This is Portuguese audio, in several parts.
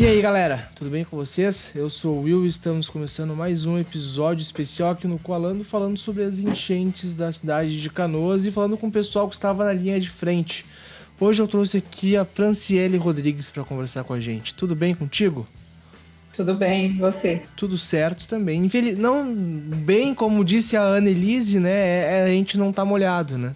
aí, galera, tudo bem com vocês? Eu sou o Will e estamos começando mais um episódio especial aqui no Coalando, falando sobre as enchentes da cidade de Canoas e falando com o pessoal que estava na linha de frente. Hoje eu trouxe aqui a Franciele Rodrigues para conversar com a gente. Tudo bem contigo? Tudo bem, e você? Tudo certo também. Não bem, como disse a Annelise, né? A gente não tá molhado, né?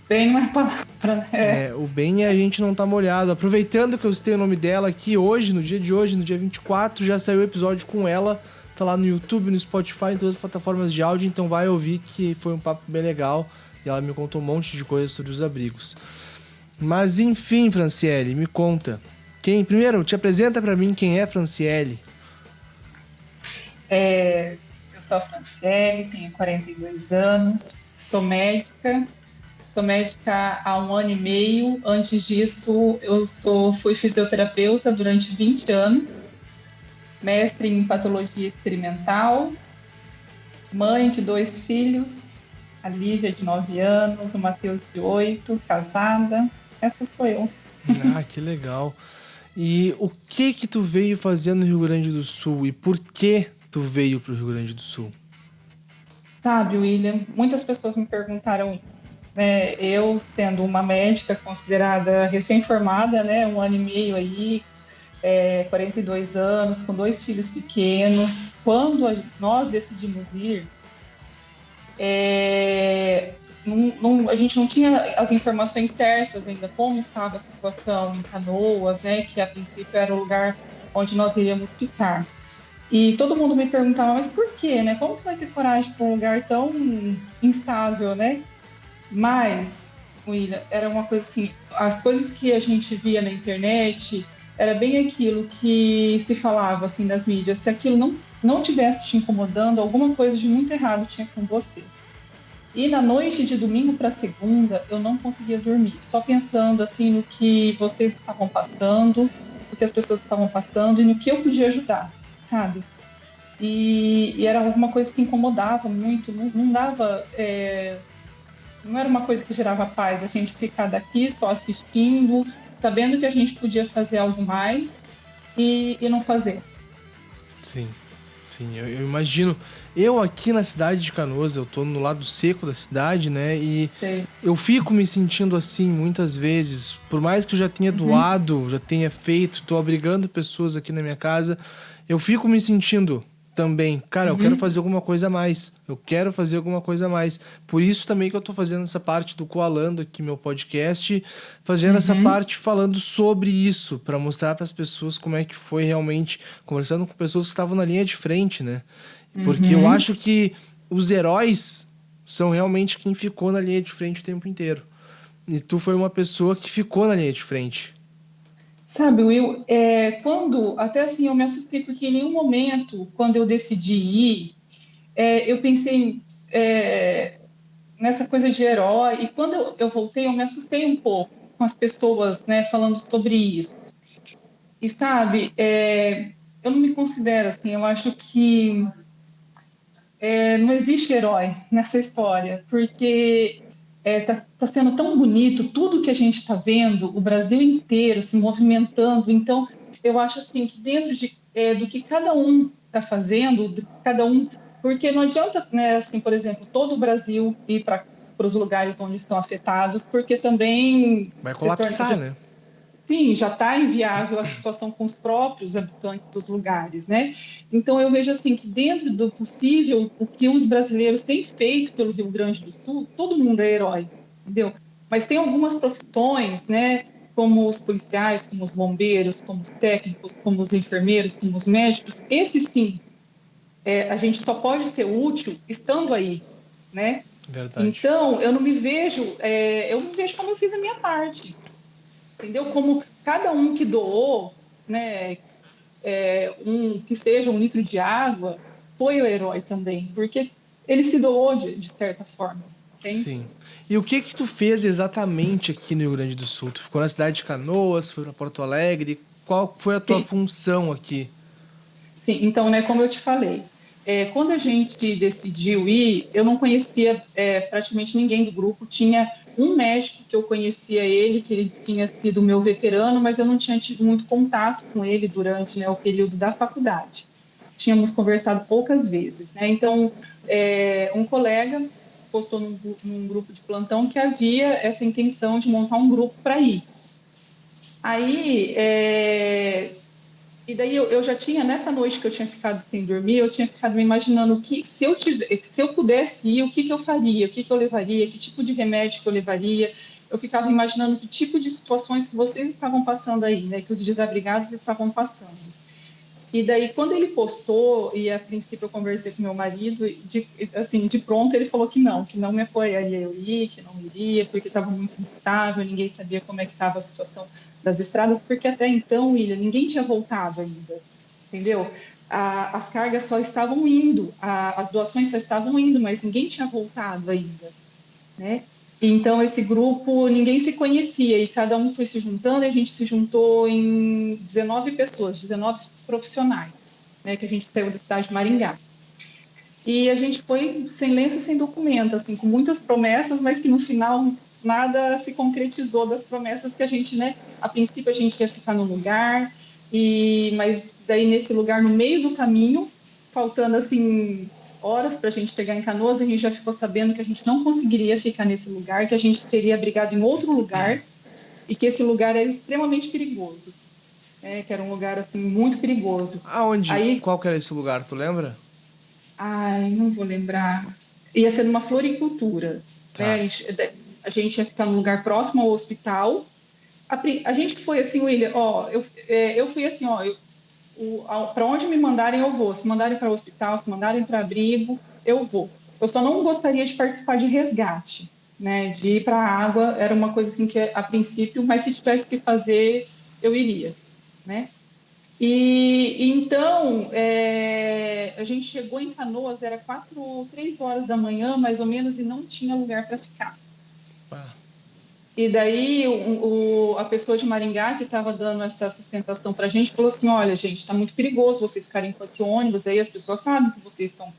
Bem não é palavra, né? O bem é a gente não tá molhado. Aproveitando que eu citei o nome dela aqui hoje, no dia de hoje, no dia 24, já saiu o episódio com ela. Tá lá no YouTube, no Spotify, em todas as plataformas de áudio, então vai ouvir que foi um papo bem legal. E ela me contou um monte de coisas sobre os abrigos. Mas enfim, Franciele, me conta. Primeiro, te apresenta pra mim quem é Franciele. Eu sou a Franciele, tenho 42 anos, sou médica há um ano e meio. Antes disso, fui fisioterapeuta durante 20 anos, mestre em patologia experimental, mãe de 2 filhos, a Lívia de 9 anos, o Matheus de 8, casada. Essa sou eu. Ah, que legal. E o que tu veio fazer no Rio Grande do Sul e por que tu veio pro Rio Grande do Sul? Sabe, William, muitas pessoas me perguntaram isso, né? Eu, sendo uma médica considerada recém-formada, né, um ano e meio aí, 42 anos, com 2 filhos pequenos, quando nós decidimos ir, a gente não tinha as informações certas ainda, como estava a situação em Canoas, né, que a princípio era o lugar onde nós iríamos ficar. E todo mundo me perguntava, mas por quê, né? Como você vai ter coragem para um lugar tão instável, né? Mas, William, era uma coisa assim, as coisas que a gente via na internet era bem aquilo que se falava assim nas mídias. Se aquilo não tivesse te incomodando, alguma coisa de muito errado tinha com você. E na noite de domingo para segunda, eu não conseguia dormir, só pensando assim no que vocês estavam passando, no que as pessoas estavam passando e no que eu podia ajudar, sabe? E era alguma coisa que incomodava muito, não dava, não era uma coisa que gerava paz, a gente ficar daqui só assistindo, sabendo que a gente podia fazer algo mais e não fazer. Sim, sim, eu imagino. Eu aqui na cidade de Canoas, eu tô no lado seco da cidade, né? E Sei. eu fico me sentindo assim muitas vezes. Por mais que eu já tenha Uhum, doado, já tenha feito, tô abrigando pessoas aqui na minha casa, eu fico me sentindo também, cara, eu quero uhum, fazer alguma coisa a mais. Eu quero fazer alguma coisa a mais. Por isso também que eu tô fazendo essa parte do Coalando aqui, meu podcast, fazendo essa uhum, parte falando sobre isso, para mostrar para as pessoas como é que foi realmente, conversando com pessoas que estavam na linha de frente, né? Porque eu uhum. acho que os heróis são realmente quem ficou na linha de frente o tempo inteiro. E tu foi uma pessoa que ficou na linha de frente. Sabe, Will, quando, até assim, eu me assustei, porque em nenhum momento, quando eu decidi ir, eu pensei nessa coisa de herói, e quando eu voltei, eu me assustei um pouco com as pessoas, né, falando sobre isso. E sabe, eu não me considero assim, eu acho que não existe herói nessa história, porque tá sendo tão bonito tudo que a gente está vendo, o Brasil inteiro se movimentando. Então, eu acho assim que dentro do que cada um está fazendo, cada um, porque não adianta, né, assim, por exemplo, todo o Brasil ir para os lugares onde estão afetados, porque também Vai se torna, colapsar, né? sim, já está inviável a situação com os próprios habitantes dos lugares, né? Então eu vejo assim que dentro do possível, o que os brasileiros têm feito pelo Rio Grande do Sul, todo mundo é herói, entendeu? Mas tem algumas profissões, né? Como os policiais, como os bombeiros, como os técnicos, como os enfermeiros, como os médicos. Esses sim, a gente só pode ser útil estando aí, né? Verdade. Então eu me vejo como eu fiz a minha parte, entendeu? Como cada um que doou, né, que seja 1 litro de água, foi o herói também, porque ele se doou de certa forma, entende? Sim. E o que tu fez exatamente aqui no Rio Grande do Sul? Tu ficou na cidade de Canoas, foi para Porto Alegre? Qual foi a tua Sim, função aqui? sim. Então, né, como eu te falei, quando a gente decidiu ir, eu não conhecia praticamente ninguém do grupo, tinha um médico que eu conhecia ele, que ele tinha sido meu veterano, mas eu não tinha tido muito contato com ele durante, né, o período da faculdade. Tínhamos conversado poucas vezes, né? Então, um colega postou num grupo de plantão que havia essa intenção de montar um grupo para ir. Aí, e daí eu já tinha, nessa noite que eu tinha ficado sem dormir, eu tinha ficado me imaginando que se eu pudesse ir, o que que eu faria, o que que eu levaria, que tipo de remédio que eu levaria. Eu ficava imaginando que tipo de situações que vocês estavam passando aí, né, que os desabrigados estavam passando. E daí, quando ele postou, e a princípio eu conversei com meu marido, assim, de pronto ele falou que não me apoiaria eu ir, que não iria, porque estava muito instável, ninguém sabia como é que estava a situação das estradas, porque até então, William, ninguém tinha voltado ainda, entendeu? As cargas só estavam indo, as doações só estavam indo, mas ninguém tinha voltado ainda, né? Então, esse grupo, ninguém se conhecia e cada um foi se juntando, e a gente se juntou em 19 pessoas, 19 profissionais, né, que a gente saiu da cidade de Maringá. E a gente foi sem lenço e sem documento, assim, com muitas promessas, mas que no final nada se concretizou das promessas que a gente, né, a princípio a gente ia ficar no lugar, mas daí nesse lugar, no meio do caminho, faltando assim horas para a gente chegar em Canoas, a gente já ficou sabendo que a gente não conseguiria ficar nesse lugar, que a gente teria abrigado em outro lugar e que esse lugar era extremamente perigoso, né? Que era um lugar assim muito perigoso. Aonde? Aí, Qual que era esse lugar, tu lembra? ai, não vou lembrar. Ia ser numa floricultura, né? Tá. A gente ia ficar num lugar próximo ao hospital. A gente foi assim, William, ó, eu fui assim, ó, para onde me mandarem eu vou. Se mandarem para o hospital, se mandarem para abrigo, eu vou. Eu só não gostaria de participar de resgate, né? De ir para a água era uma coisa assim que a princípio, mas se tivesse que fazer, eu iria, né? E então a gente chegou em Canoas, era 3 horas da manhã, mais ou menos, e não tinha lugar para ficar. Ah, E daí a pessoa de Maringá que estava dando essa sustentação para a gente falou assim, olha, gente, está muito perigoso vocês ficarem com esse ônibus, aí as pessoas sabem que vocês estão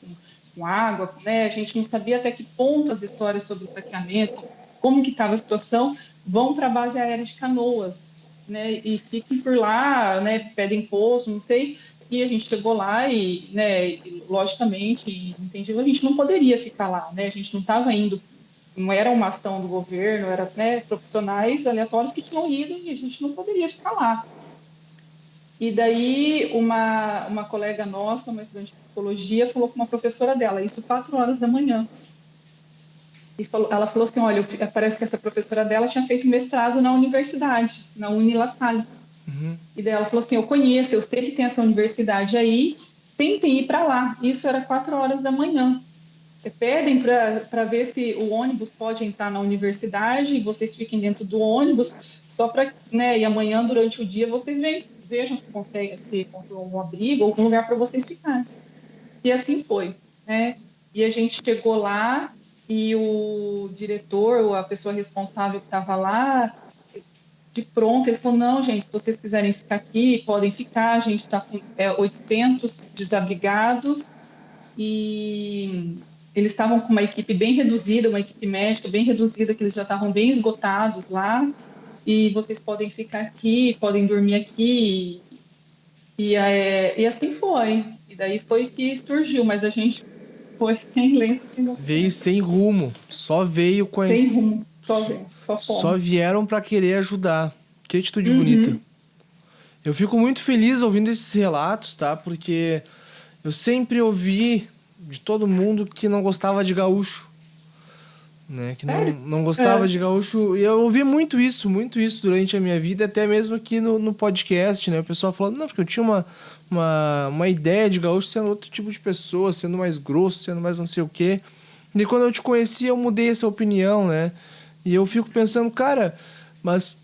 com água, né? A gente não sabia até que ponto as histórias sobre saqueamento, como que estava a situação, vão para a base aérea de Canoas, né? E fiquem por lá, né? Pedem pouso, não sei. E a gente chegou lá e, né, logicamente, entendi, a gente não poderia ficar lá, né? A gente não estava indo, não era uma ação do governo, era, né, profissionais aleatórios que tinham ido e a gente não poderia ficar lá. E daí uma colega nossa, uma estudante de psicologia, falou com uma professora dela, isso 4 horas da manhã. E ela falou assim, olha, parece que essa professora dela tinha feito mestrado na universidade, na Uni La Salle. uhum. E daí ela falou assim, eu conheço, eu sei que tem essa universidade aí, tentem ir para lá. Isso era 4 horas da manhã. Pedem para ver se o ônibus pode entrar na universidade e vocês fiquem dentro do ônibus, só para, né, e amanhã, durante o dia, vocês vejam se conseguem um abrigo ou algum lugar para vocês ficarem. E assim foi, né? E a gente chegou lá e o diretor, ou a pessoa responsável que estava lá, de pronto, ele falou, não, gente, se vocês quiserem ficar aqui, podem ficar, a gente está com 800 desabrigados, e eles estavam com uma equipe bem reduzida, uma equipe médica bem reduzida, que eles já estavam bem esgotados lá, e vocês podem ficar aqui, podem dormir aqui, e assim foi. E daí foi que surgiu, mas a gente foi sem lenço, sem Veio documento, sem rumo. Só veio com a... sem rumo, só vem, só Só fome. vieram pra querer ajudar. Que atitude bonita. Uhum. Eu fico muito feliz ouvindo esses relatos, tá? Porque eu sempre ouvi de todo mundo que não gostava de gaúcho, né? Que Sério? não gostava É. de gaúcho. E eu ouvi muito isso durante a minha vida, até mesmo aqui no podcast, né? O pessoal falando, não, porque eu tinha uma ideia de gaúcho sendo outro tipo de pessoa, sendo mais grosso, sendo mais não sei o quê. E quando eu te conheci, eu mudei essa opinião, né? E eu fico pensando, cara, mas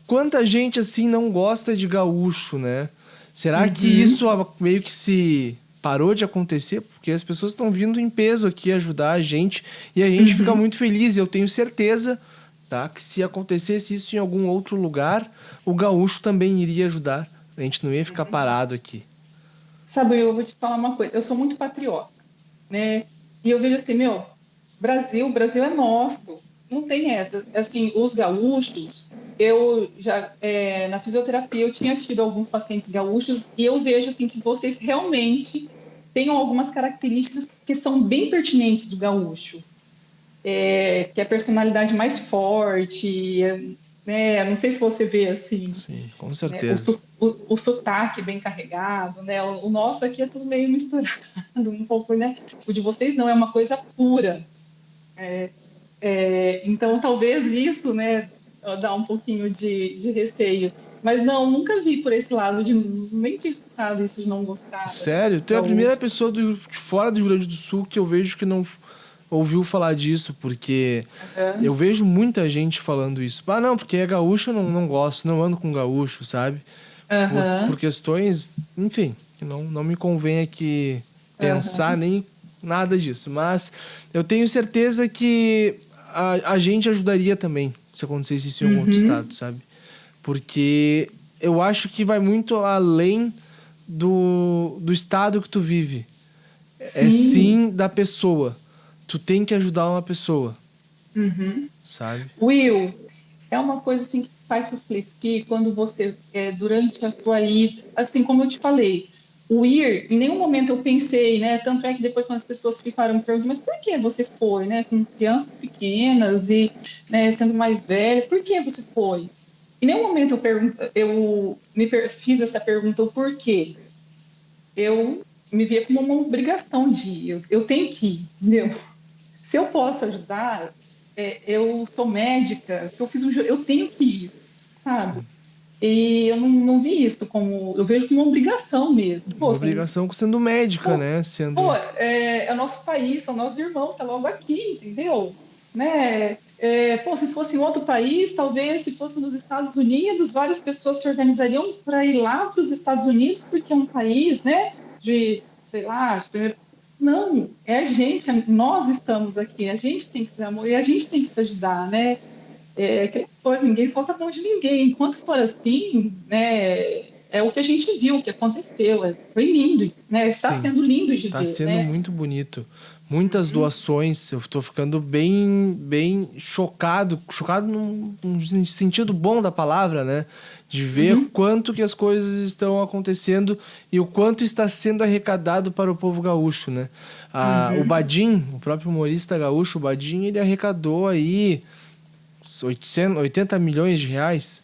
quanta gente assim não gosta de gaúcho, né? Será que isso Uhum. meio que se parou de acontecer? Porque as pessoas estão vindo em peso aqui ajudar a gente e a gente fica Uhum. muito feliz. Eu tenho certeza, tá, que se acontecesse isso em algum outro lugar, o gaúcho também iria ajudar. A gente não ia É ficar verdade. parado aqui. Sabe, eu vou te falar uma coisa, eu sou muito patriota, né? E eu vejo assim, meu, Brasil é nosso. não tem essa. Assim, os gaúchos, eu já, na fisioterapia, eu tinha tido alguns pacientes gaúchos e eu vejo, assim, que vocês realmente têm algumas características que são bem pertinentes do gaúcho. Que é a personalidade mais forte, né? Não sei se você vê, assim, Sim, com né? O, certeza. o sotaque bem carregado, né? O nosso aqui é tudo meio misturado, um pouco, né? O de vocês não, é uma coisa pura. Então, talvez isso, né, dá um pouquinho de receio. Mas não, nunca vi por esse lado de nem tinha escutado isso de não gostar Sério? Tu é a primeira gaúcho. pessoa de fora do Rio Grande do Sul que eu vejo que não ouviu falar disso, porque eu Aham, vejo muita gente falando isso. Ah, não, porque é gaúcho, eu não gosto, não ando com gaúcho, sabe? Por aham, questões, enfim, que não me convém aqui pensar aham. nem nada disso. Mas eu tenho certeza que a gente ajudaria também se acontecesse isso em algum outro estado, Uhum, sabe? Porque eu acho que vai muito além do estado que tu vive. É sim. sim da pessoa. Tu tem que ajudar uma pessoa, Uhum. sabe? Will, é uma coisa assim que faz refletir quando você, durante a sua ida, assim como eu te falei, o ir, em nenhum momento eu pensei, né? Tanto é que depois quando as pessoas ficaram me perguntando, mas por que você foi, né? Com crianças pequenas e, né, sendo mais velha, por que você foi? Em nenhum momento fiz essa pergunta, o porquê. Eu me via como uma obrigação de ir, eu tenho que ir, entendeu? Se eu posso ajudar, eu sou médica, se eu fiz eu tenho que ir, sabe? Sim. E eu não vi isso como, eu vejo como uma obrigação mesmo. Pô, Uma obrigação sendo médica, pô, né? Sendo. é o nosso país, são nossos irmãos, tá logo aqui, entendeu? Né? Pô, se fosse em outro país, talvez se fosse nos Estados Unidos, várias pessoas se organizariam para ir lá para os Estados Unidos, porque é um país, né, de, sei lá, não, é a gente, nós estamos aqui, a gente tem que se amor e a gente tem que se ajudar, né? Aquela coisa, ninguém solta a mão de ninguém. Enquanto for assim, né, é o que a gente viu, o que aconteceu. Foi lindo, né? Está Sim. sendo lindo de Tá ver, sendo né? muito bonito. Muitas Uhum, doações. Eu tô ficando bem chocado. Chocado num sentido bom da palavra, né? De ver uhum, quanto que as coisas estão acontecendo e o quanto está sendo arrecadado para o povo gaúcho, né? O uhum. Badim, o próprio humorista gaúcho, o Badim, ele arrecadou aí 80 milhões de reais,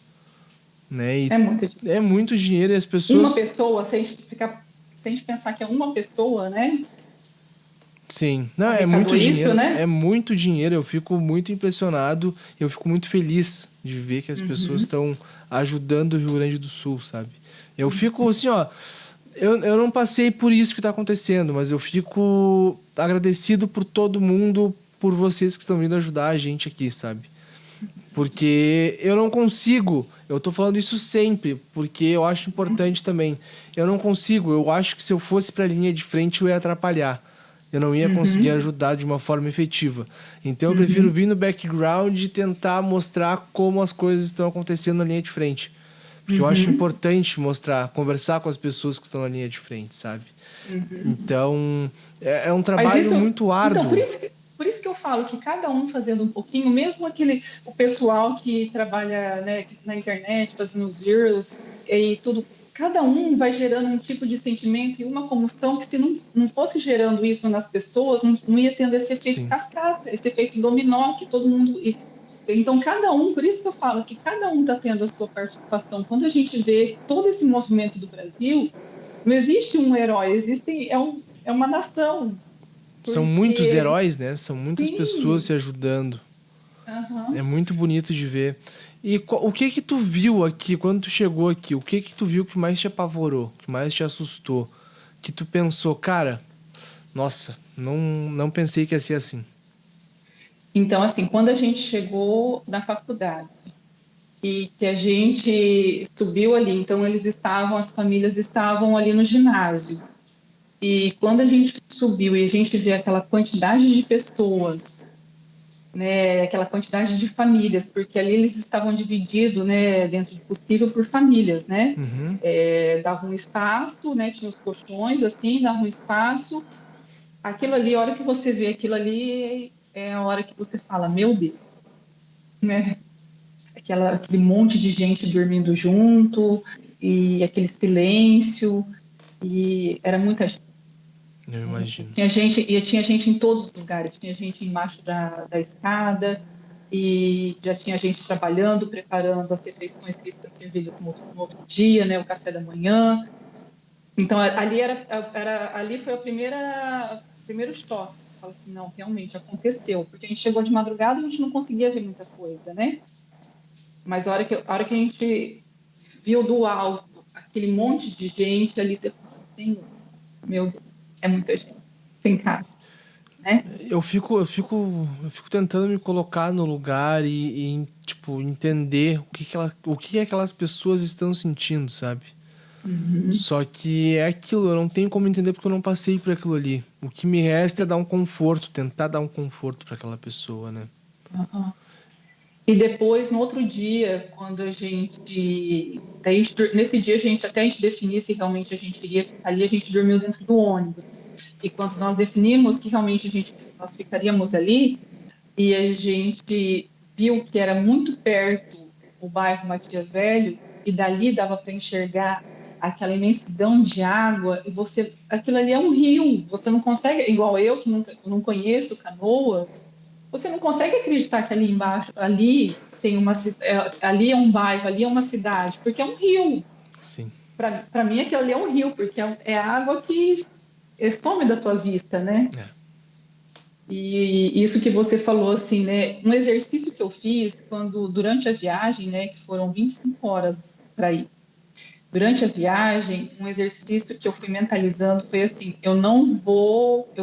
né? E É muito é dinheiro. muito dinheiro e as Uma pessoas. pessoa, se a gente pensar que é uma pessoa, né? Sim, não, Arrecadou isso, é né? muito dinheiro, eu fico muito impressionado, eu fico muito feliz de ver que as pessoas Uhum, estão ajudando o Rio Grande do Sul, sabe? Eu fico uhum, assim, ó, eu não passei por isso que tá acontecendo, mas eu fico agradecido por todo mundo, por vocês que estão vindo ajudar a gente aqui, sabe? Porque eu não consigo, eu tô falando isso sempre, porque eu acho importante também. Eu não consigo, eu acho que se eu fosse pra linha de frente eu ia atrapalhar. Eu não ia conseguir uhum, ajudar de uma forma efetiva. Então eu prefiro uhum, vir no background e tentar mostrar como as coisas estão acontecendo na linha de frente. Porque eu acho uhum, importante mostrar, conversar com as pessoas que estão na linha de frente, sabe? uhum. Então, é um Mas trabalho isso, muito então, árduo. por isso que eu falo que cada um fazendo um pouquinho, mesmo o pessoal que trabalha, né, na internet, fazendo os reels e tudo, cada um vai gerando um tipo de sentimento e uma comoção que se não fosse gerando isso nas pessoas, não ia tendo esse efeito Sim, cascata, esse efeito dominó que todo mundo... Então, cada um, por isso que eu falo que cada um está tendo a sua participação. Quando a gente vê todo esse movimento do Brasil, não existe um herói, é uma nação, são muitos porque, heróis, né? São muitas pessoas sim, se ajudando. É aham. muito bonito de ver. E o que que tu viu aqui, quando tu chegou aqui? O que que tu viu que mais te apavorou, que mais te assustou? Que tu pensou, cara, nossa, não pensei que ia ser assim. Então, assim, quando a gente chegou na faculdade e que a gente subiu ali, então as famílias estavam ali no ginásio. E quando a gente subiu e a gente vê aquela quantidade de pessoas, né, aquela quantidade de famílias, porque ali eles estavam divididos, né, dentro do possível por famílias, né? Uhum. Dava um espaço, né, tinha os colchões, assim, dava um espaço. Aquilo ali, a hora que você vê aquilo ali, é a hora que você fala, meu Deus. né? Aquele monte de gente dormindo junto e aquele silêncio e era muita gente. Eu imagino. Tinha gente em todos os lugares. Tinha gente embaixo da escada e já tinha gente trabalhando, preparando as refeições que iam ser servidas no outro dia, né? O café da manhã. Então ali foi o primeiro choque. Fala assim, não, realmente aconteceu, porque a gente chegou de madrugada e a gente não conseguia ver muita coisa, né? Mas a hora que a gente viu do alto aquele monte de gente ali, você fala, Senhor, meu Deus, é muita gente, sem casa, né? Eu fico tentando me colocar no lugar tipo, entender o que aquelas pessoas estão sentindo, sabe? Uhum. Só que é aquilo, eu não tenho como entender porque eu não passei por aquilo ali. O que me resta é dar um conforto, tentar dar um conforto para aquela pessoa, né? Uhum. E depois, no outro dia, quando a gente. Nesse dia, até a gente definir se realmente a gente iria ficar ali, a gente dormiu dentro do ônibus. E quando nós definimos que realmente nós ficaríamos ali, e a gente viu que era muito perto o bairro Matias Velho, e dali dava para enxergar aquela imensidão de água, e aquilo ali é um rio, você não consegue, igual eu, que nunca, não conheço Canoas, você não consegue acreditar que ali embaixo, ali é um bairro, ali é uma cidade, porque é um rio. Sim. Para mim, aquilo ali é um rio, porque é água que some da tua vista, né? É. E isso que você falou, assim, né? Um exercício que eu fiz durante a viagem, né? Que foram 25 horas para ir. Durante a viagem, um exercício que eu fui mentalizando foi assim: eu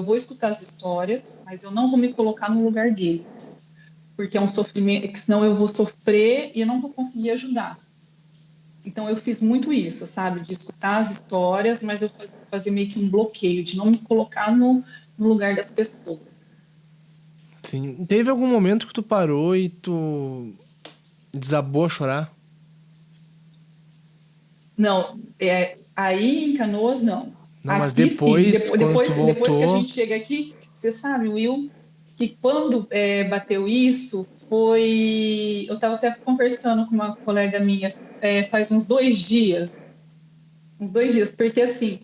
vou escutar as histórias, mas eu não vou me colocar no lugar dele, porque é um sofrimento, que senão eu vou sofrer e eu não vou conseguir ajudar. Então eu fiz muito isso, sabe? De escutar as histórias, mas eu fazia meio que um bloqueio, de não me colocar no lugar das pessoas. Sim. Teve algum momento que tu parou e tu desabou a chorar? Não, aí em Canoas, não. Não, mas Aqui sim. depois, quando tu Depois que a voltou. gente chega aqui, você sabe, Will, que quando bateu isso, foi. Eu estava até conversando com uma colega minha faz uns 2 dias, porque assim,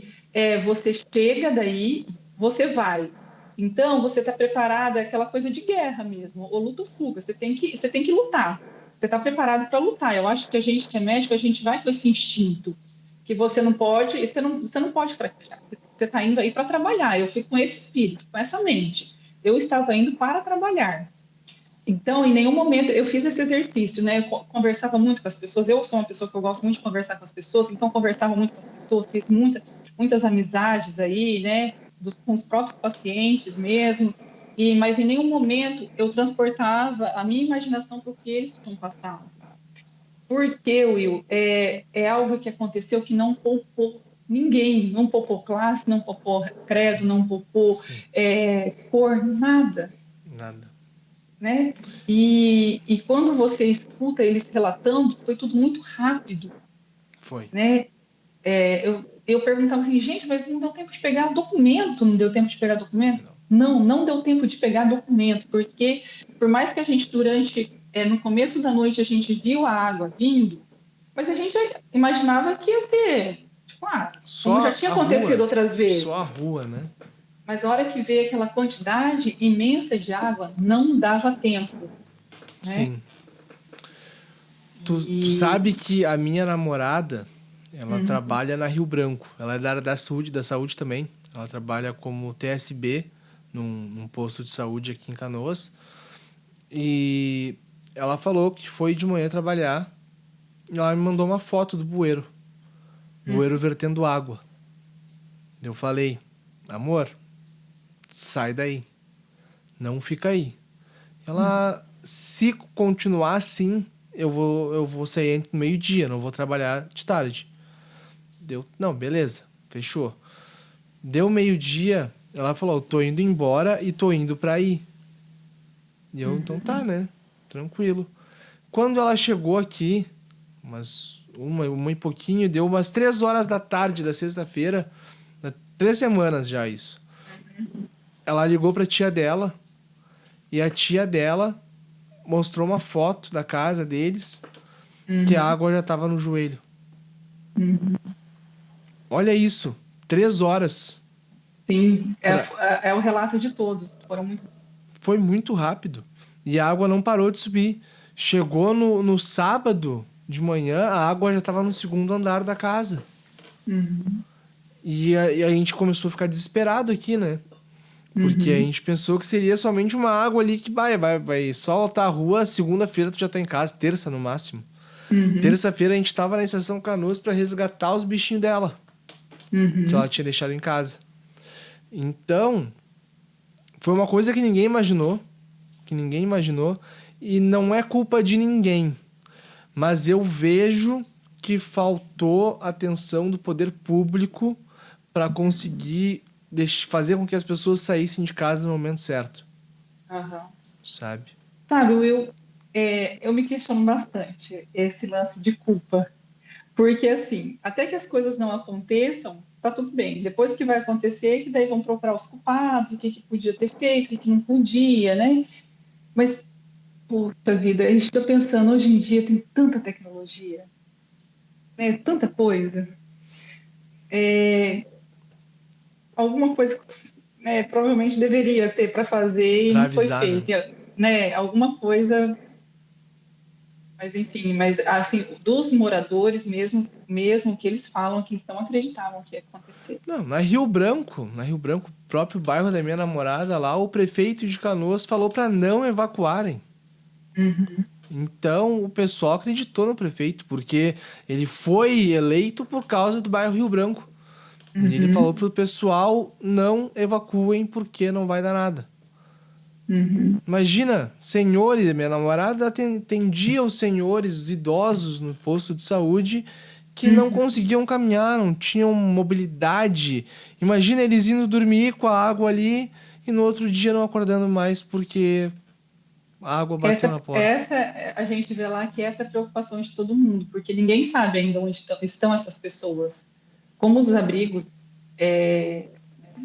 você chega daí, você vai. Então, você está preparada, aquela coisa de guerra mesmo, ou luta ou fuga, você tem que lutar. Você está preparado para lutar. Eu acho que a gente que é médico, a gente vai com esse instinto, que você não pode fraquejar. Você está indo aí para trabalhar. Eu fico com esse espírito, com essa mente. Eu estava indo para trabalhar. Então, em nenhum momento eu fiz esse exercício, né? Eu conversava muito com as pessoas. Eu sou uma pessoa que eu gosto muito de conversar com as pessoas, então conversava muito com as pessoas, fiz muitas amizades aí, né? Com os próprios pacientes mesmo. Mas em nenhum momento eu transportava a minha imaginação para o que eles tinham passado. Porque, Will, é algo que aconteceu que não poupou ninguém, não poupou classe, não poupou credo, não poupou Sim, cor, nada, nada. né? E quando você escuta eles relatando, foi tudo muito rápido, Foi. né? Eu perguntava assim, gente, mas não deu tempo de pegar documento? Não deu tempo de pegar documento? Não. Não, não deu tempo de pegar documento, porque por mais que a gente no começo da noite a gente viu a água vindo, mas a gente imaginava que ia ser, tipo, como já Só tinha a acontecido rua. outras Só a vezes. rua, né? Mas a hora que veio aquela quantidade imensa de água, não dava tempo, né? Sim. Tu E sabe que a minha namorada, ela uhum, trabalha na Rio Branco. Ela é da área da saúde também. Ela trabalha como TSB num posto de saúde aqui em Canoas. E ela falou que foi de manhã trabalhar e ela me mandou uma foto do bueiro. Bueiro uhum, vertendo água. Eu falei, amor, sai daí. Não fica aí. uhum, Ela, se continuar assim, eu vou sair no meio-dia, não vou trabalhar de tarde. Deu, não, beleza, fechou. Deu meio-dia, ela falou, tô indo embora e tô indo pra ir. E eu, então tá, uhum, né? Tranquilo. Quando ela chegou aqui, uma e pouquinho, deu umas 3 horas da tarde da sexta-feira, 3 semanas já isso. uhum, Ela ligou pra tia dela, e a tia dela mostrou uma foto da casa deles, que a água já tava no joelho. Olha isso, 3 horas. Sim, Pra... é o relato de todos. Foram muito. Foi muito rápido. E a água não parou de subir. Chegou no sábado de manhã, a água já estava no segundo andar da casa. E a gente começou a ficar desesperado aqui, né? Porque a gente pensou que seria somente uma água ali que vai só voltar a rua. Segunda-feira tu já tá em casa, terça no máximo. Terça-feira a gente tava na Estação Canoas para resgatar os bichinhos dela, que ela tinha deixado em casa. Então, foi uma coisa que ninguém imaginou. E não é culpa de ninguém. Mas eu vejo que faltou atenção do poder público para conseguir fazer com que as pessoas saíssem de casa no momento certo, Aham. sabe? Sabe, Will, eu me questiono bastante esse lance de culpa. Porque, assim, até que as coisas não aconteçam, tá tudo bem. Depois que vai acontecer, que daí vão procurar os culpados, o que que podia ter feito, o que que não podia, né? Mas, puta vida, a gente fica pensando, hoje em dia tem tanta tecnologia, né? Tanta coisa. Alguma coisa, né, provavelmente deveria ter para fazer e Pra não foi avisar, né? feita, né? Alguma coisa. Mas enfim, mas assim, dos moradores mesmo que eles falam que eles não acreditavam que ia acontecer. Não, na Rio Branco, próprio bairro da minha namorada lá, o prefeito de Canoas falou pra não evacuarem. Então, o pessoal acreditou no prefeito, porque ele foi eleito por causa do bairro Rio Branco. E ele falou pro pessoal, não evacuem porque não vai dar nada. Imagina, senhores, minha namorada atendia os senhores os idosos no posto de saúde que não conseguiam caminhar, não tinham mobilidade. Imagina eles indo dormir com a água ali e no outro dia não acordando mais porque a água bateu na porta. A gente vê lá que essa é a preocupação de todo mundo, porque ninguém sabe ainda onde estão essas pessoas. Como os abrigos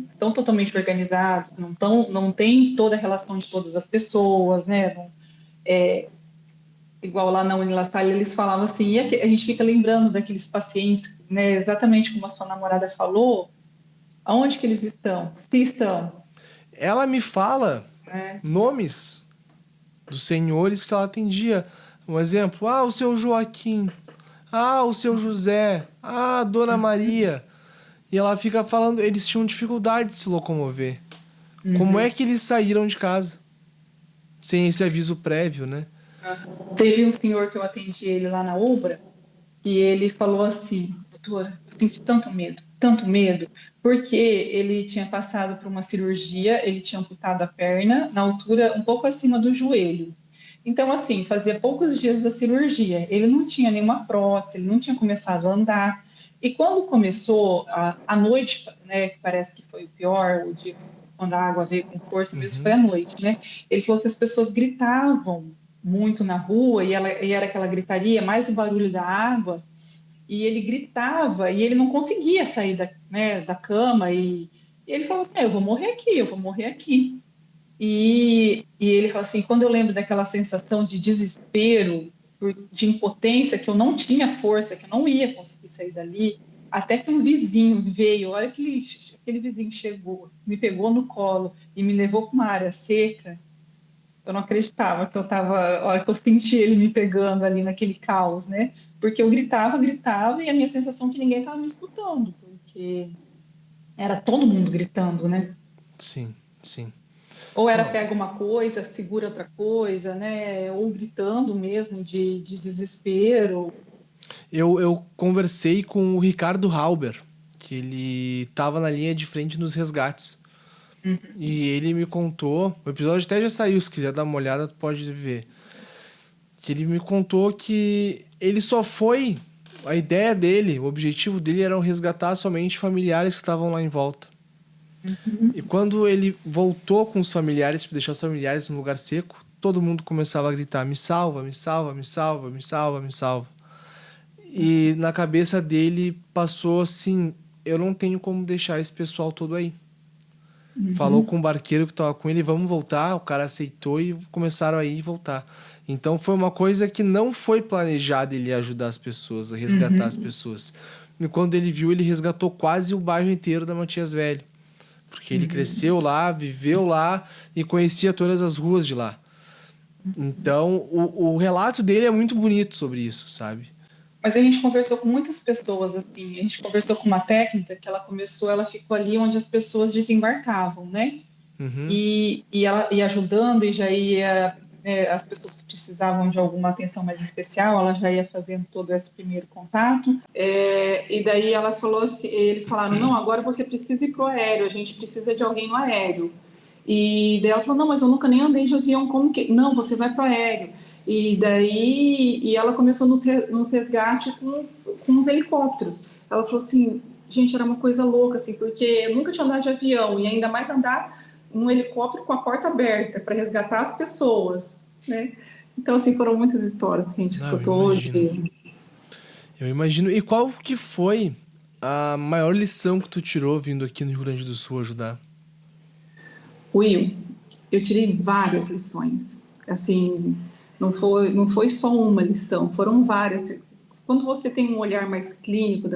estão totalmente organizados, não tem toda a relação de todas as pessoas, né? Igual lá na Unilassalle, eles falavam assim, a gente fica lembrando daqueles pacientes, né, exatamente como a sua namorada falou, aonde que eles estão, se estão, Ela me fala né? nomes dos senhores que ela atendia. Um exemplo, o seu Joaquim, o seu José, a Dona Maria. E ela fica falando, eles tinham dificuldade de se locomover. Como é que eles saíram de casa? Sem esse aviso prévio, né? Teve um senhor que eu atendi ele lá na Ubra, que ele falou assim, doutora, eu senti tanto medo, porque ele tinha passado por uma cirurgia, ele tinha amputado a perna na altura um pouco acima do joelho. Então, assim, fazia poucos dias da cirurgia, ele não tinha nenhuma prótese, ele não tinha começado a andar. E quando começou a noite, né, que parece que foi o pior, o dia quando a água veio com força mesmo, foi Uhum. à noite, né? Ele falou que as pessoas gritavam muito na rua e era aquela gritaria, mais o barulho da água, e ele gritava e ele não conseguia sair da cama e ele falou assim, eu vou morrer aqui, eu vou morrer aqui. E ele falou assim, quando eu lembro daquela sensação de desespero, de impotência, que eu não tinha força, que eu não ia conseguir sair dali, até que um vizinho veio, olha aquele vizinho chegou, me pegou no colo e me levou para uma área seca, eu não acreditava que eu estava, a hora que eu senti ele me pegando ali naquele caos, né? Porque eu gritava, e a minha sensação é que ninguém estava me escutando, porque era todo mundo gritando, né? Sim, sim. Ou era Não, pega uma coisa, segura outra coisa, né? Ou gritando mesmo de desespero. eu conversei com o Ricardo Halber, que ele tava na linha de frente nos resgates. E ele me contou, o episódio até já saiu, se quiser dar uma olhada, tu pode ver. Que ele me contou que ele só foi. A ideia dele, o objetivo dele era resgatar somente familiares que estavam lá em volta. E quando ele voltou com os familiares, para deixar os familiares num lugar seco, todo mundo começava a gritar: me salva, me salva, me salva, me salva, me salva. E na cabeça dele passou assim: eu não tenho como deixar esse pessoal todo aí. falou com o barqueiro que tava com ele, vamos voltar, o cara aceitou e começaram a ir e voltar. Então foi uma coisa que não foi planejada ele ajudar as pessoas, a resgatar as pessoas. E quando ele viu, ele resgatou quase o bairro inteiro da Matias Velho. Porque ele cresceu lá, viveu lá e conhecia todas as ruas de lá. Então, o relato dele é muito bonito sobre isso, sabe? Mas a gente conversou com muitas pessoas, assim, a gente conversou com uma técnica que ela ficou ali onde as pessoas desembarcavam, né? Uhum. E ela ia ajudando e já ia, as pessoas que precisavam de alguma atenção mais especial, ela já ia fazendo todo esse primeiro contato. E daí ela falou assim, eles falaram, não, agora você precisa ir pro aéreo, a gente precisa de alguém no aéreo. E daí ela falou, não, mas eu nunca nem andei de avião, como que... Não, você vai pro aéreo. E daí, ela começou nos resgates com os helicópteros. Ela falou assim, gente, era uma coisa louca, assim, porque eu nunca tinha andado de avião, e ainda mais andar num helicóptero com a porta aberta para resgatar as pessoas, né? Então, assim, foram muitas histórias que a gente Não, eu escutou hoje. imagino. Eu imagino. E qual que foi a maior lição que tu tirou vindo aqui no Rio Grande do Sul ajudar? Will, eu tirei várias lições. Assim, não foi só uma lição, foram várias. Quando você tem um olhar mais clínico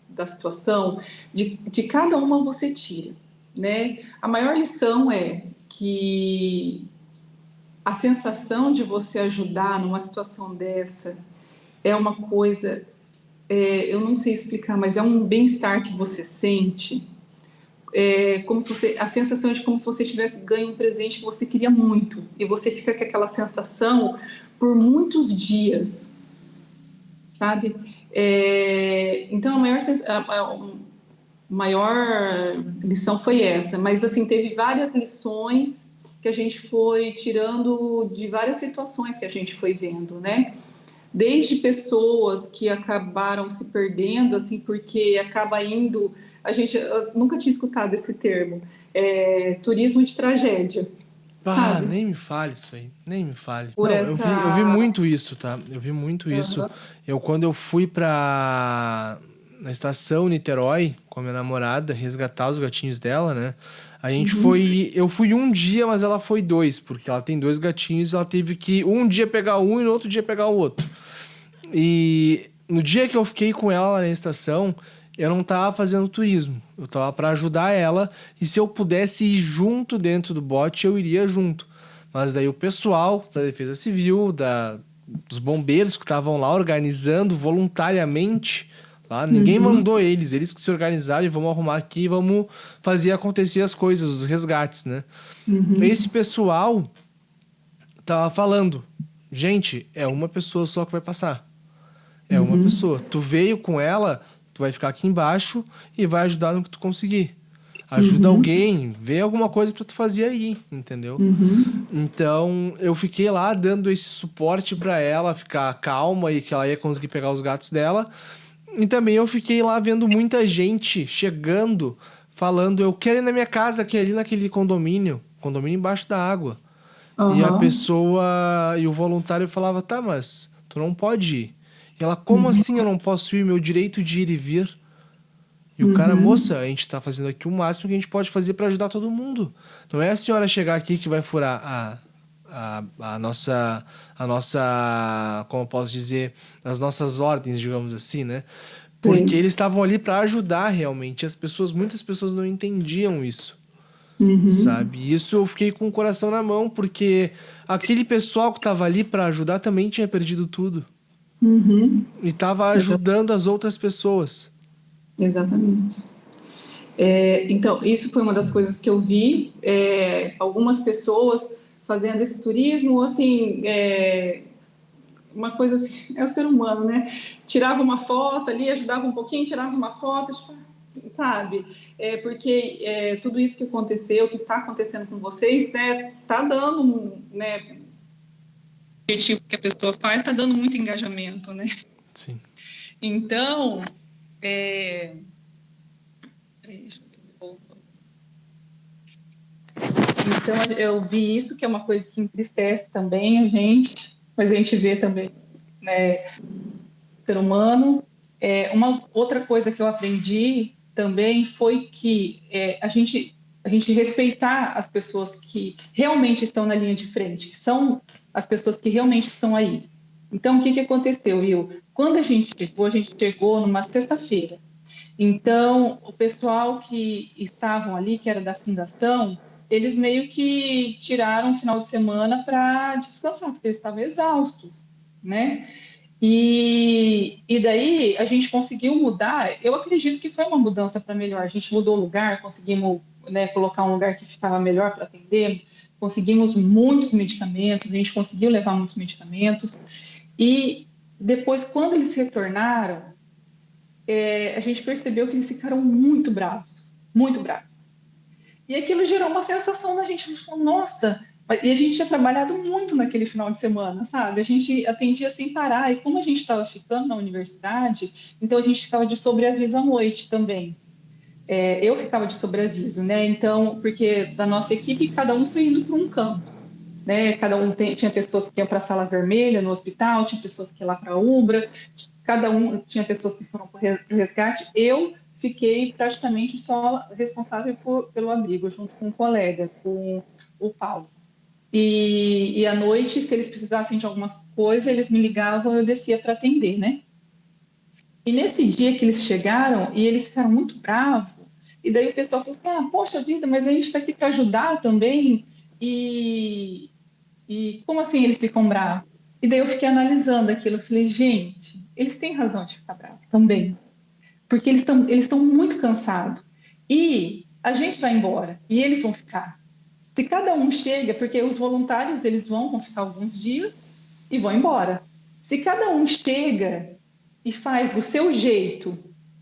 da situação, de cada uma você tira, né? A maior lição é que a sensação de você ajudar numa situação dessa é uma coisa, eu não sei explicar, mas é um bem-estar que você sente, como se você, a sensação é de como se você tivesse ganho um presente que você queria muito, e você fica com aquela sensação por muitos dias, sabe? Então a maior lição foi essa, mas assim teve várias lições que a gente foi tirando de várias situações que a gente foi vendo, né? Desde pessoas que acabaram se perdendo, assim, porque acaba indo. Eu nunca tinha escutado esse termo, turismo de tragédia, Ah, sabe? nem me fale isso aí, nem me fale. Por Não, eu vi essa. muito isso, tá? Eu vi muito isso. Uhum, Quando eu fui na estação Niterói com a minha namorada resgatar os gatinhos dela, né? A gente uhum, foi. Eu fui um dia, mas ela foi dois, porque ela tem dois gatinhos e ela teve que um dia pegar um e no outro dia pegar o outro. E no dia que eu fiquei com ela lá na estação, eu não tava fazendo turismo. Eu tava pra ajudar ela. E se eu pudesse ir junto dentro do bote, eu iria junto. Mas daí o pessoal da Defesa Civil, dos bombeiros que estavam lá organizando voluntariamente, lá, ninguém uhum, mandou eles que se organizaram e vamos arrumar aqui e vamos fazer acontecer as coisas, os resgates, né? Esse uhum, pessoal tava falando, gente, é uma pessoa só que vai passar. É uma uhum, pessoa. Tu veio com ela, tu vai ficar aqui embaixo e vai ajudar no que tu conseguir. Ajuda uhum, alguém, vê alguma coisa pra tu fazer aí, entendeu? uhum, Então, eu fiquei lá dando esse suporte pra ela ficar calma e que ela ia conseguir pegar os gatos dela. E também eu fiquei lá vendo muita gente chegando, falando, eu quero ir na minha casa, que é ali naquele condomínio embaixo da água. E a aham, pessoa, e o voluntário falava, tá, mas tu não pode ir. E ela, como uhum, assim eu não posso ir? Meu direito de ir e vir. E o cara, uhum, moça, a gente tá fazendo aqui o máximo que a gente pode fazer pra ajudar todo mundo. Não é a senhora chegar aqui que vai furar a nossa, como eu posso dizer, as nossas ordens, digamos assim, né? Porque sei, eles estavam ali pra ajudar realmente. Muitas pessoas não entendiam isso. uhum, Sabe? E isso eu fiquei com o coração na mão, porque aquele pessoal que tava ali pra ajudar também tinha perdido tudo. uhum, E tava exa- ajudando as outras pessoas. exatamente. Então, isso foi uma das coisas que eu vi, algumas pessoas fazendo esse turismo, assim, uma coisa assim, é o ser humano, né? Tirava uma foto ali, ajudava um pouquinho, tirava uma foto, tipo, sabe? Porque tudo isso que aconteceu, que está acontecendo com vocês, né, tá dando, né? O objetivo que a pessoa faz está dando muito engajamento, né? Sim. Então, então eu vi isso, que é uma coisa que entristece também a gente, mas a gente vê também, né, ser humano. Uma outra coisa que eu aprendi também foi que a gente a gente respeitar as pessoas que realmente estão na linha de frente, que são as pessoas que realmente estão aí. Então, o que aconteceu, Will? Quando a gente chegou numa sexta-feira. Então, o pessoal que estavam ali, que era da fundação, eles meio que tiraram o final de semana para descansar, porque eles estavam exaustos, né? E daí a gente conseguiu mudar. Eu acredito que foi uma mudança para melhor. A gente mudou o lugar, conseguimos, né, colocar um lugar que ficava melhor para atender, conseguimos muitos medicamentos, a gente conseguiu levar muitos medicamentos. E depois, quando eles retornaram, a gente percebeu que eles ficaram muito bravos, muito bravos. E aquilo gerou uma sensação na gente. A gente falou, nossa, e a gente tinha trabalhado muito naquele final de semana, sabe? A gente atendia sem parar. E como a gente estava ficando na universidade, então a gente ficava de sobreaviso à noite também. Eu ficava de sobreaviso, né? Então, porque da nossa equipe, cada um foi indo para um campo, né? Cada um tinha pessoas que iam para a sala vermelha no hospital, tinha pessoas que iam lá para a Ubra, cada um tinha pessoas que foram para o resgate. Eu fiquei praticamente só responsável pelo abrigo, junto com um colega, com o Paulo. E à noite, se eles precisassem de alguma coisa, eles me ligavam, eu descia para atender, né? E nesse dia que eles chegaram, e eles ficaram muito bravos, e daí o pessoal falou assim, poxa vida, mas a gente está aqui para ajudar também, e, e como assim eles ficam bravos? E daí eu fiquei analisando aquilo, eu falei, gente, eles têm razão de ficar bravos também, porque eles estão muito cansados. E a gente vai embora, e eles vão ficar. Se cada um chega, porque os voluntários eles vão ficar alguns dias e vão embora. Se cada um chega e faz do seu jeito,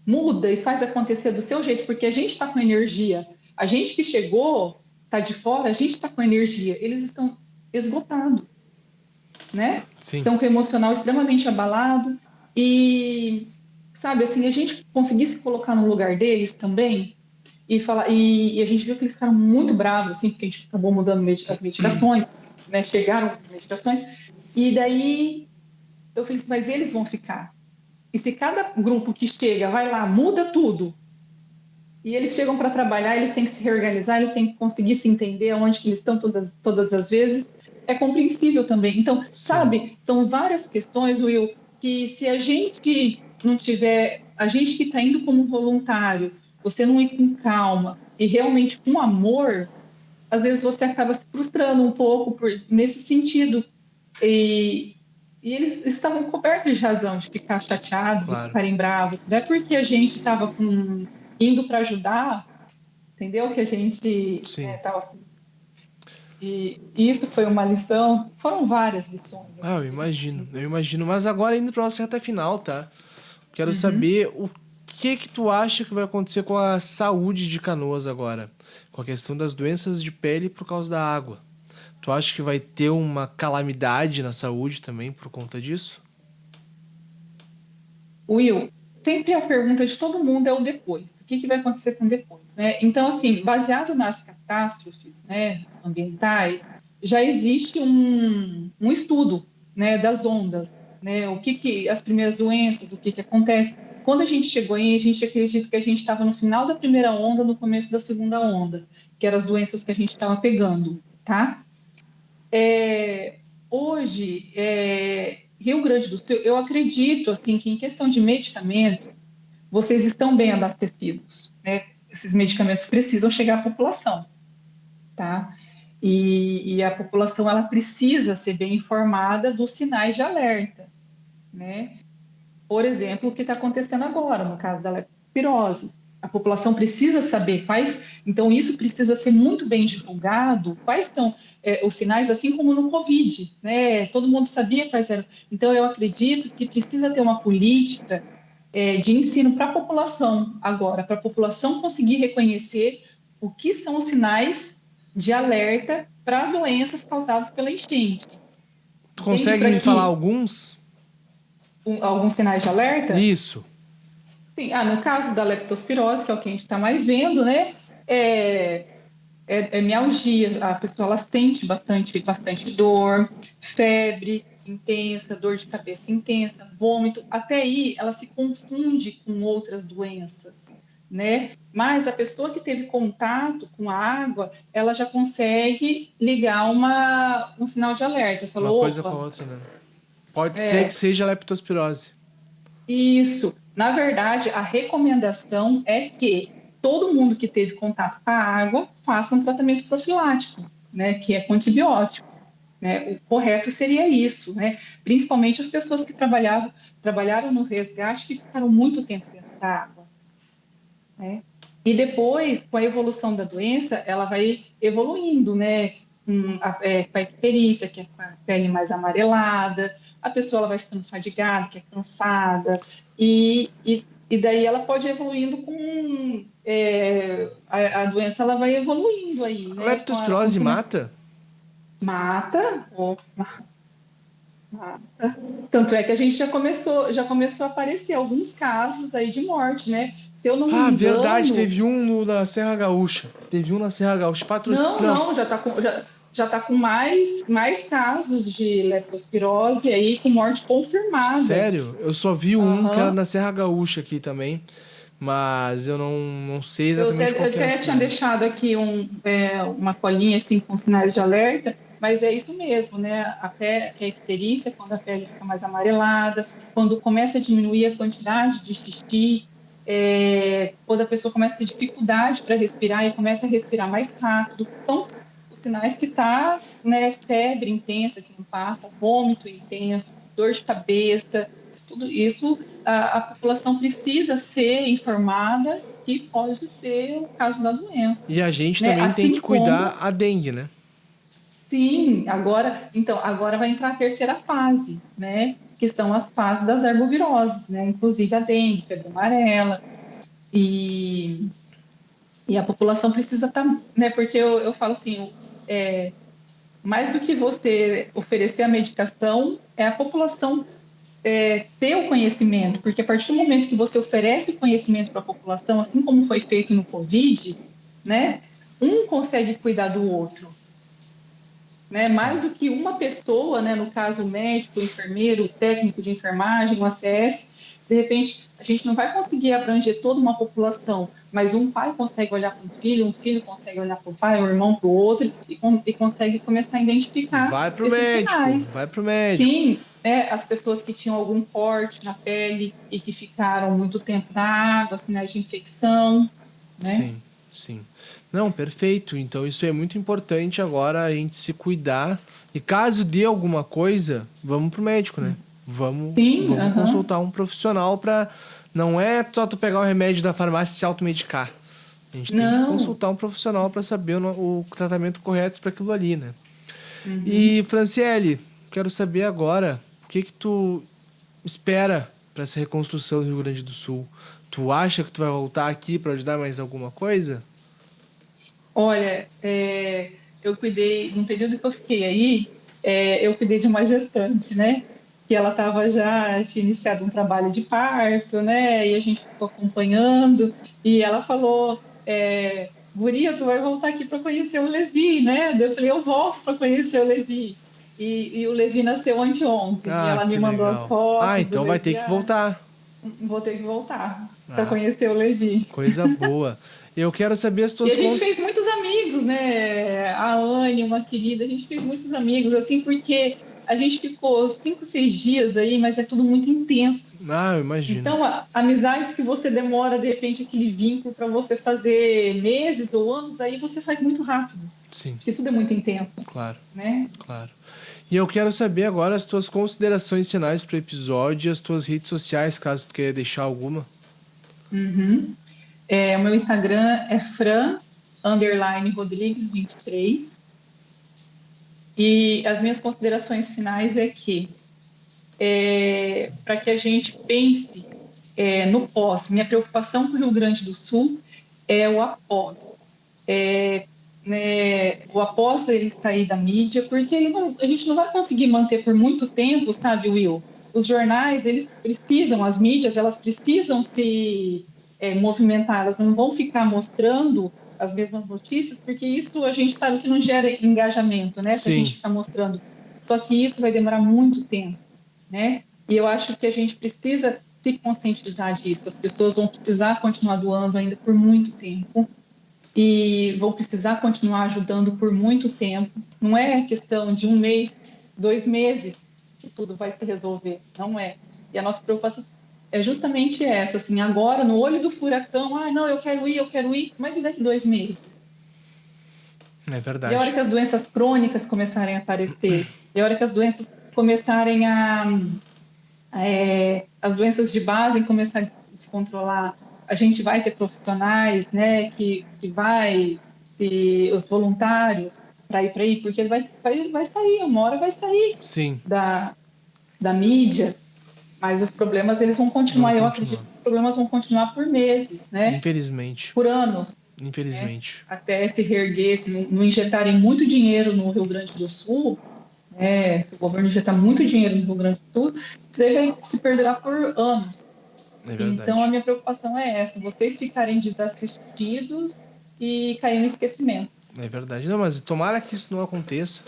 muda e faz acontecer do seu jeito, porque a gente está com energia, a gente que chegou, está de fora, a gente está com energia, eles estão esgotados, né? Sim. Estão com o emocional extremamente abalado e, sabe, assim, a gente conseguisse colocar no lugar deles também e falar, e a gente viu que eles ficaram muito bravos, assim, porque a gente acabou mudando as medicações, né? Chegaram as medicações, e daí eu falei assim, mas eles vão ficar. E se cada grupo que chega vai lá, muda tudo, e eles chegam para trabalhar, eles têm que se reorganizar, eles têm que conseguir se entender onde que eles estão todas as vezes, é compreensível também. Então, Sim. sabe, são várias questões, Will, que se a gente não tiver, a gente que está indo como voluntário, você não ir com calma e realmente com amor, às vezes você acaba se frustrando um pouco nesse sentido. E, e eles estavam cobertos de razão de ficar chateados e Claro. ficarem bravos. Não é porque a gente estava indo para ajudar, entendeu? Que a gente Sim. estava. E isso foi uma lição. Foram várias lições Ah, assim, eu que a gente imagino, eu teve. imagino. Mas agora indo pra nossa reta final, tá? Quero Uhum. saber o que tu acha que vai acontecer com a saúde de Canoas agora, com a questão das doenças de pele por causa da água. Tu acha que vai ter uma calamidade na saúde também por conta disso? Will, sempre a pergunta de todo mundo é o depois. O que vai acontecer com depois, né? Então, assim, baseado nas catástrofes, né, ambientais, já existe um estudo, né, das ondas, né? O que as primeiras doenças, o que acontece. Quando a gente chegou aí, a gente acredita que a gente estava no final da primeira onda, no começo da segunda onda, que eram as doenças que a gente estava pegando, tá? Hoje, Rio Grande do Sul, eu acredito assim que em questão de medicamento, vocês estão bem abastecidos, né? Esses medicamentos precisam chegar à população, tá? E a população ela precisa ser bem informada dos sinais de alerta, né? Por exemplo, o que está acontecendo agora, no caso da leptospirose. A população precisa saber quais, então isso precisa ser muito bem divulgado, quais são os sinais, assim como no Covid, né? Todo mundo sabia quais eram. Então, eu acredito que precisa ter uma política de ensino para a população agora, para a população conseguir reconhecer o que são os sinais de alerta para as doenças causadas pela enchente. Tu Entende? consegue Para me falar que alguns? alguns sinais de alerta. Isso. Sim, no caso da leptospirose, que é o que a gente está mais vendo, né? É, mialgia, a pessoa ela sente bastante dor, febre intensa, dor de cabeça intensa, vômito. Até aí ela se confunde com outras doenças, né? Mas a pessoa que teve contato com a água, ela já consegue ligar um sinal de alerta. Uma Falou, coisa com a opa, outra, né? Pode ser que é, seja leptospirose. isso. Na verdade, a recomendação é que todo mundo que teve contato com a água faça um tratamento profilático, né? Que é com antibiótico. Né? O correto seria isso, né? Principalmente as pessoas que trabalharam no resgate que ficaram muito tempo dentro da água, né? E depois, com a evolução da doença, ela vai evoluindo, né? Com a icterícia, que é com a pele mais amarelada, a pessoa ela vai ficando fadigada, que é cansada, e daí ela pode ir evoluindo a doença ela vai evoluindo aí, A né? Com leptospirose mata? mata, mata. Tanto é que a gente já começou a aparecer alguns casos aí de morte, né? Se eu não me Ah, verdade, engano, teve um na Serra Gaúcha. Teve um na Serra Gaúcha. Não, não, já tá com mais casos de leptospirose aí com morte confirmada. sério? Eu só vi um que era Aham. na Serra Gaúcha aqui também. Mas eu não sei Eu exatamente até, qual eu que é a até tinha cidade. deixado aqui uma colinha assim com sinais de alerta, mas é isso mesmo, né? Que é a icterícia, quando a pele fica mais amarelada, quando começa a diminuir a quantidade de xixi, quando a pessoa começa a ter dificuldade para respirar e começa a respirar mais rápido, são os sinais que tá, né? Febre intensa que não passa, vômito intenso, dor de cabeça, tudo isso a população precisa ser informada que pode ser o caso da doença, E a gente né? também tem que Assim cuidar como, a dengue, né? sim, agora vai entrar a terceira fase, né? Que são as fases das arboviroses, né? Inclusive a dengue, febre amarela, e, e a população precisa estar, né? Porque eu falo assim, é, mais do que você oferecer a medicação, é a população ter o conhecimento, porque a partir do momento que você oferece o conhecimento para a população, assim como foi feito no Covid, né? Um consegue cuidar do outro, né? Mais Claro. do que uma pessoa, né? No caso, o médico, o enfermeiro, o técnico de enfermagem, o ACS, de repente a gente não vai conseguir abranger toda uma população, mas um pai consegue olhar para um filho consegue olhar para o pai, um irmão para o outro e consegue começar a identificar Vai pro esses médico, sinais. vai pro médico. Sim, as pessoas que tinham algum corte na pele e que ficaram muito tempo na água, sinais de infecção, né? Sim, sim. Não, perfeito. Então isso é muito importante agora a gente se cuidar. E caso dê alguma coisa, vamos pro médico, né? Vamos, Sim, vamos aham. consultar um profissional pra. Não é só tu pegar o remédio da farmácia e se automedicar. A gente tem que Não. consultar um profissional para saber o tratamento correto para aquilo ali, né? Uhum. E Franciele, quero saber agora o que que tu espera para essa reconstrução do Rio Grande do Sul. Tu acha que tu vai voltar aqui para ajudar mais alguma coisa? Olha, eu cuidei, no período que eu fiquei aí, eu cuidei de uma gestante, né? Que ela tinha iniciado um trabalho de parto, né? E a gente ficou acompanhando, e ela falou, Guria, tu vai voltar aqui para conhecer o Levi, né? Daí eu falei, eu volto para conhecer o Levi. E o Levi nasceu anteontem, e Ah, ela me que mandou as legal. Ah, fotos do então vai ter Levi. que Ah, voltar. vou ter que voltar para Ah, conhecer o Levi. coisa boa. Eu quero saber as E tuas a gente fez muitos amigos, né? A Anne, uma querida, a gente fez muitos amigos, assim, porque a gente ficou 5, 6 dias aí, mas é tudo muito intenso. Ah, eu imagino. Então, amizades que você demora, de repente, aquele vínculo para você fazer meses ou anos, aí você faz muito rápido, Sim, porque tudo é muito intenso, claro, né? claro. E eu quero saber agora as tuas considerações finais pro episódio e as tuas redes sociais, caso tu queira deixar alguma. Uhum. O meu Instagram é Fran_Rodrigues 23. E as minhas considerações finais é que para que a gente pense no pós. Minha preocupação com o Rio Grande do Sul é o após. Né, o após ele sair da mídia, porque a gente não vai conseguir manter por muito tempo, sabe, Will? Os jornais, eles precisam, as mídias, elas precisam se movimentar, elas não vão ficar mostrando as mesmas notícias, porque isso a gente sabe que não gera engajamento, né? Se a Sim, gente ficar mostrando. Só que isso vai demorar muito tempo, né? E eu acho que a gente precisa se conscientizar disso. As pessoas vão precisar continuar doando ainda por muito tempo e vão precisar continuar ajudando por muito tempo. Não é questão de 1 mês, 2 meses que tudo vai se resolver, não é. E a nossa preocupação é justamente essa, assim, agora, no olho do furacão, não, eu quero ir, mas e daqui 2 meses? É verdade. E a hora que as doenças crônicas começarem a aparecer, e a hora que as doenças começarem as doenças de base começarem a se descontrolar, a gente vai ter profissionais, né, que vai ter os voluntários para ir, porque ele vai sair, uma hora vai sair Sim. da mídia, mas os problemas eles vão continuar. Eu acredito que os problemas vão continuar por meses, né? Infelizmente. Por anos. Infelizmente. Né? Até se reerguer, se não injetarem muito dinheiro no Rio Grande do Sul, se o governo injetar muito dinheiro no Rio Grande do Sul, isso aí vai se perderá por anos. Então, a minha preocupação é essa, vocês ficarem desassistidos e cair no esquecimento. É verdade. Não, mas tomara que isso não aconteça.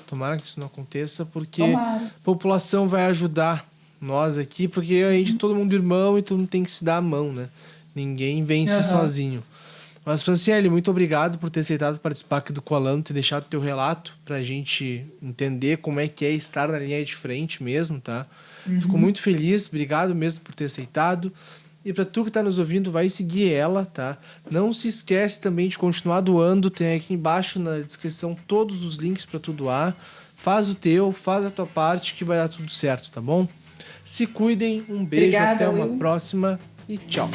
Porque a população vai ajudar nós aqui, porque a gente todo mundo irmão e todo mundo tem que se dar a mão, né? Ninguém vence sozinho. Mas, Franciele, muito obrigado por ter aceitado participar aqui do Coalando, ter deixado o teu relato pra gente entender como é que é estar na linha de frente mesmo, tá? Fico muito feliz, obrigado mesmo por ter aceitado. E pra tu que tá nos ouvindo, vai seguir ela, tá? Não se esquece também de continuar doando, tem aqui embaixo na descrição todos os links pra tu doar. Faz o teu, faz a tua parte que vai dar tudo certo, tá bom? Se cuidem, um beijo, até uma próxima e tchau.